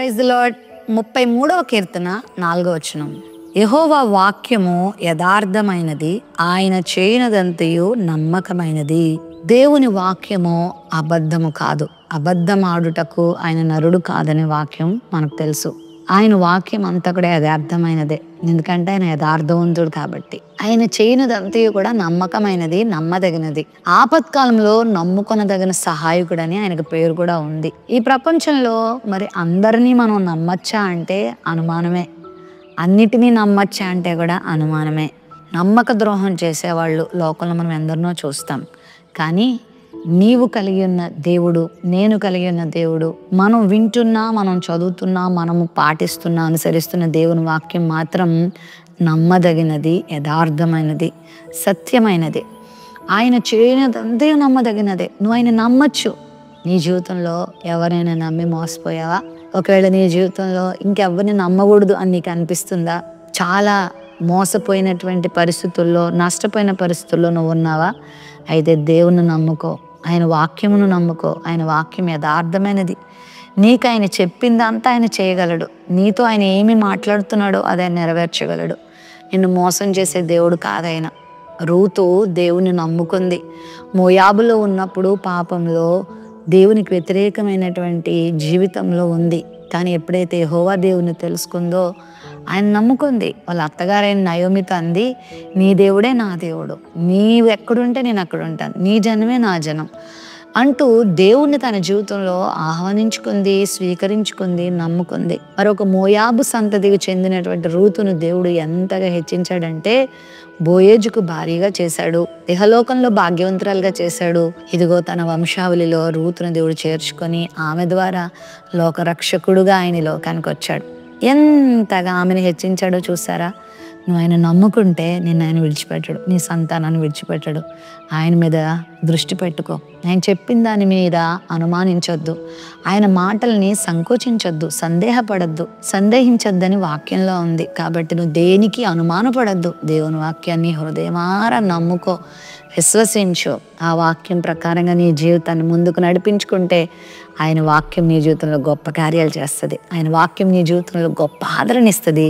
Praise the lord. 33వ కీర్తన 4వ వచనం. యెహోవా వాక్యము యథార్థమైనది, ఆయన చేయనదంతయు నమ్మకమైనది. దేవుని వాక్యము అబద్ధము కాదు. అబద్ధమాడుటకు ఆయన నరుడు కాదనే వాక్యం మనకు తెలుసు. ఆయన వాక్యం అంతా కూడా యథార్థమైనదే, ఎందుకంటే ఆయన యథార్థవంతుడు కాబట్టి. ఆయన చేయనిదంతయు కూడా నమ్మకమైనది, నమ్మదగినది. ఆపత్కాలంలో నమ్ముకొనదగిన సహాయకుడని ఆయనకు పేరు కూడా ఉంది. ఈ ప్రపంచంలో మరి అందరినీ మనం నమ్మచ్చా అంటే అనుమానమే. అన్నిటినీ నమ్మచ్చా అంటే కూడా అనుమానమే. నమ్మక ద్రోహం చేసేవాళ్ళు లోకంలో మనం ఎందరినో చూస్తాం. కానీ నీవు కలిగి ఉన్న దేవుడు, నేను కలిగి ఉన్న దేవుడు, మనం వింటున్నా, మనం చదువుతున్నా, మనము పాటిస్తున్నా, అనుసరిస్తున్న దేవుని వాక్యం మాత్రం నమ్మదగినది, యథార్థమైనది, సత్యమైనది. ఆయన చేయనిదంతే నమ్మదగినదే. నువ్వు ఆయన నమ్మచ్చు. నీ జీవితంలో ఎవరైనా నమ్మి మోసపోయావా? ఒకవేళ నీ జీవితంలో ఇంకెవరిని నమ్మకూడదు అని నీకు అనిపిస్తుందా? చాలా మోసపోయినటువంటి పరిస్థితుల్లో, నష్టపోయిన పరిస్థితుల్లో నువ్వు ఉన్నావా? అయితే దేవుని నమ్ముకో, ఆయన వాక్యమును నమ్ముకో. ఆయన వాక్యం యథార్థమైనది. నీకు ఆయన చెప్పిందంతా ఆయన చేయగలడు. నీతో ఆయన ఏమి మాట్లాడుతున్నాడో అది ఆయన నెరవేర్చగలడు. నిన్ను మోసం చేసే దేవుడు కాదాయన. రూతు దేవుని నమ్ముకుంది. మోయాబులో ఉన్నప్పుడు పాపంలో దేవునికి వ్యతిరేకమైనటువంటి జీవితంలో ఉంది. కానీ ఎప్పుడైతే యెహోవా దేవుని తెలుసుకుందో ఆయన నమ్ముకుంది. వాళ్ళ అత్తగారైన నయోమితో అంది, నీ దేవుడే నా దేవుడు, నీవు ఎక్కడుంటే నేను అక్కడ ఉంటాను, నీ జనమే నా జనం అంటూ దేవుణ్ణి తన జీవితంలో ఆహ్వానించుకుంది, స్వీకరించుకుంది, నమ్ముకుంది. మరొక మోయాబు సంతతికి చెందినటువంటి రూతును దేవుడు ఎంతగా హెచ్చించాడంటే బోయేజుకు భారీగా చేశాడు, ఇహలోకంలో భాగ్యవంతురాలుగా చేశాడు. ఇదిగో తన వంశావళిలో రూతును దేవుడు చేర్చుకొని ఆమె ద్వారా లోకరక్షకుడుగా ఆయన లోకానికి వచ్చాడు. ఎంతగా ఆమెను హెచ్చించాడో చూసారా? నువ్వు ఆయన నమ్ముకుంటే నిన్ను ఆయన విడిచిపెట్టడు, నీ సంతానాన్ని విడిచిపెట్టడు. ఆయన మీద దృష్టి పెట్టుకో. ఆయన చెప్పిన దాని మీద అనుమానించొద్దు. ఆయన మాటల్ని సంకోచించొద్దు, సందేహపడద్దు, సందేహించొద్దని వాక్యంలో ఉంది. కాబట్టి నువ్వు దేనికి అనుమానపడద్దు. దేవుని వాక్యాన్ని హృదయమారా నమ్ముకో, విశ్వసించు. ఆ వాక్యం ప్రకారంగా నీ జీవితాన్ని ముందుకు నడిపించుకుంటే ఆయన వాక్యం నీ జీవితంలో గొప్ప కార్యాలు చేస్తుంది. ఆయన వాక్యం నీ జీవితంలో గొప్ప ఆదరణ ఇస్తుంది,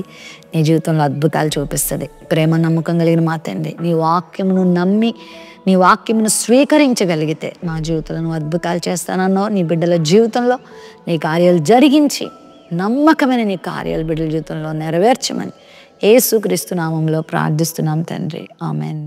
నీ జీవితంలో అద్భుతాలు చూపిస్తుంది. ప్రేమ నమ్మకం కలిగిన మా తండ్రి, నీ వాక్యమును నమ్మి నీ వాక్యమును స్వీకరించగలిగితే మా జీవితంలో నువ్వు అద్భుతాలు చేస్తానన్నావు. నీ బిడ్డల జీవితంలో నీ కార్యాలు జరిగించి నమ్మకమైన నీ కార్యాలు బిడ్డల జీవితంలో నెరవేర్చమని యేసుక్రీస్తు నామంలో ప్రార్థిస్తున్నాం తండ్రి. ఆమెన్.